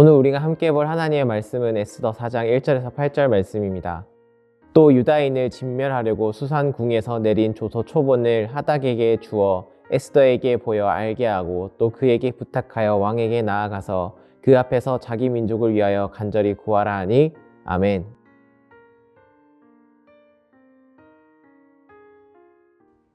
오늘 우리가 함께 볼 하나님의 말씀은 에스더 4장 1절에서 8절 말씀입니다. 또 유다인을 진멸하려고 수산궁에서 내린 조서 초본을 하닥에게 주어 에스더에게 보여 알게 하고 또 그에게 부탁하여 왕에게 나아가서 그 앞에서 자기 민족을 위하여 간절히 구하라 하니 아멘.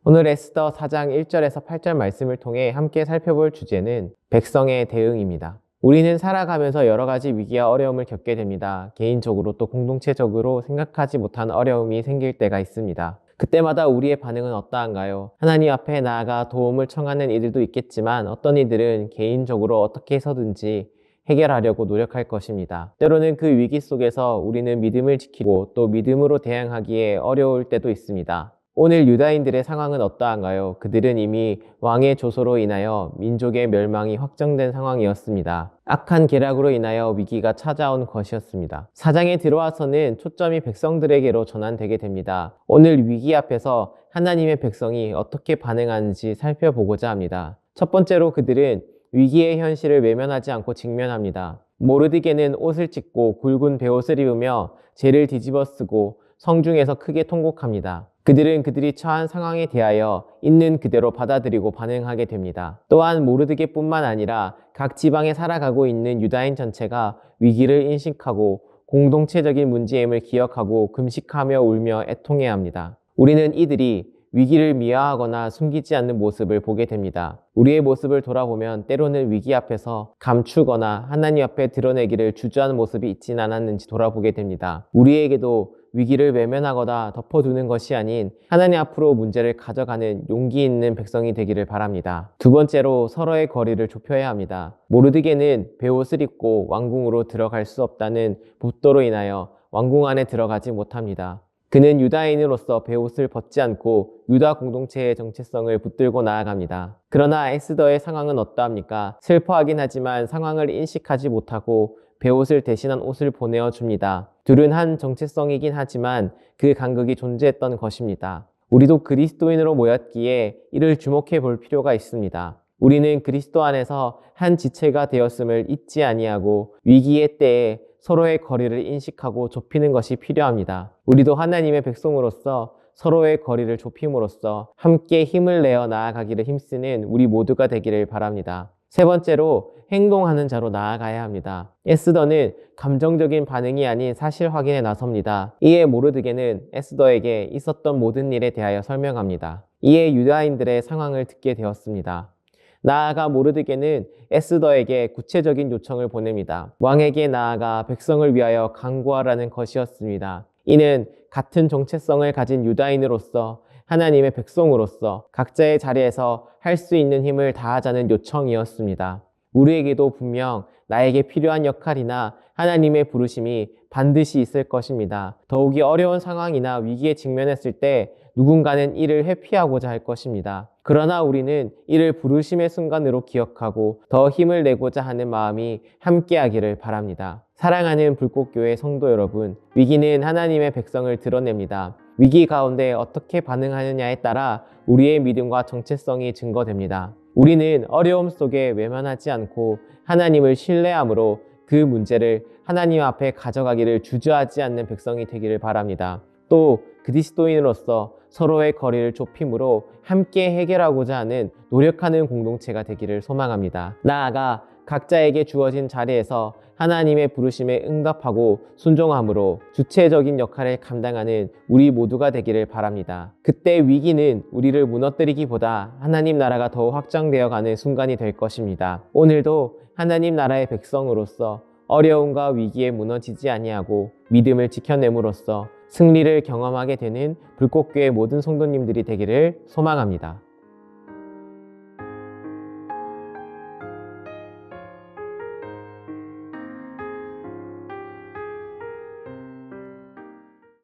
오늘 에스더 4장 1절에서 8절 말씀을 통해 함께 살펴볼 주제는 백성의 대응입니다. 우리는 살아가면서 여러 가지 위기와 어려움을 겪게 됩니다. 개인적으로 또 공동체적으로 생각하지 못한 어려움이 생길 때가 있습니다. 그때마다 우리의 반응은 어떠한가요? 하나님 앞에 나아가 도움을 청하는 이들도 있겠지만 어떤 이들은 개인적으로 어떻게 해서든지 해결하려고 노력할 것입니다. 때로는 그 위기 속에서 우리는 믿음을 지키고 또 믿음으로 대항하기에 어려울 때도 있습니다. 오늘 유다인들의 상황은 어떠한가요? 그들은 이미 왕의 조소로 인하여 민족의 멸망이 확정된 상황이었습니다. 악한 계략으로 인하여 위기가 찾아온 것이었습니다. 4장에 들어와서는 초점이 백성들에게로 전환되게 됩니다. 오늘 위기 앞에서 하나님의 백성이 어떻게 반응하는지 살펴보고자 합니다. 첫 번째로 그들은 위기의 현실을 외면하지 않고 직면합니다. 모르드게는 옷을 찢고 굵은 베옷을 입으며 죄를 뒤집어 쓰고 성중에서 크게 통곡합니다. 그들은 그들이 처한 상황에 대하여 있는 그대로 받아들이고 반응하게 됩니다. 또한 모르드게뿐만 아니라 각 지방에 살아가고 있는 유다인 전체가 위기를 인식하고 공동체적인 문제임을 기억하고 금식하며 울며 애통해야 합니다. 우리는 이들이 위기를 미화하거나 숨기지 않는 모습을 보게 됩니다. 우리의 모습을 돌아보면 때로는 위기 앞에서 감추거나 하나님 앞에 드러내기를 주저하는 모습이 있진 않았는지 돌아보게 됩니다. 우리에게도 위기를 외면하거나 덮어두는 것이 아닌 하나님 앞으로 문제를 가져가는 용기 있는 백성이 되기를 바랍니다. 두 번째로 서로의 거리를 좁혀야 합니다. 모르드게는 베옷을 입고 왕궁으로 들어갈 수 없다는 법도로 인하여 왕궁 안에 들어가지 못합니다. 그는 유다인으로서 베옷을 벗지 않고 유다 공동체의 정체성을 붙들고 나아갑니다. 그러나 에스더의 상황은 어떠합니까? 슬퍼하긴 하지만 상황을 인식하지 못하고 베옷을 대신한 옷을 보내어 줍니다. 둘은 한 정체성이긴 하지만 그 간극이 존재했던 것입니다. 우리도 그리스도인으로 모였기에 이를 주목해 볼 필요가 있습니다. 우리는 그리스도 안에서 한 지체가 되었음을 잊지 아니하고 위기의 때에 서로의 거리를 인식하고 좁히는 것이 필요합니다. 우리도 하나님의 백성으로서 서로의 거리를 좁힘으로써 함께 힘을 내어 나아가기를 힘쓰는 우리 모두가 되기를 바랍니다. 세 번째로 행동하는 자로 나아가야 합니다. 에스더는 감정적인 반응이 아닌 사실 확인에 나섭니다. 이에 모르드게는 에스더에게 있었던 모든 일에 대하여 설명합니다. 이에 유다인들의 상황을 듣게 되었습니다. 나아가 모르드게는 에스더에게 구체적인 요청을 보냅니다. 왕에게 나아가 백성을 위하여 간구하라는 것이었습니다. 이는 같은 정체성을 가진 유다인으로서 하나님의 백성으로서 각자의 자리에서 할 수 있는 힘을 다하자는 요청이었습니다. 우리에게도 분명 나에게 필요한 역할이나 하나님의 부르심이 반드시 있을 것입니다. 더욱이 어려운 상황이나 위기에 직면했을 때 누군가는 이를 회피하고자 할 것입니다. 그러나 우리는 이를 부르심의 순간으로 기억하고 더 힘을 내고자 하는 마음이 함께하기를 바랍니다. 사랑하는 불꽃교회 성도 여러분, 위기는 하나님의 백성을 드러냅니다. 위기 가운데 어떻게 반응하느냐에 따라 우리의 믿음과 정체성이 증거됩니다. 우리는 어려움 속에 외면하지 않고 하나님을 신뢰함으로 그 문제를 하나님 앞에 가져가기를 주저하지 않는 백성이 되기를 바랍니다. 또 그리스도인으로서 서로의 거리를 좁힘으로 함께 해결하고자 하는 노력하는 공동체가 되기를 소망합니다. 나아가 각자에게 주어진 자리에서 하나님의 부르심에 응답하고 순종함으로 주체적인 역할을 감당하는 우리 모두가 되기를 바랍니다. 그때 위기는 우리를 무너뜨리기보다 하나님 나라가 더욱 확장되어 가는 순간이 될 것입니다. 오늘도 하나님 나라의 백성으로서 어려움과 위기에 무너지지 아니하고 믿음을 지켜냄으로써 승리를 경험하게 되는 불꽃교회 모든 성도님들이 되기를 소망합니다.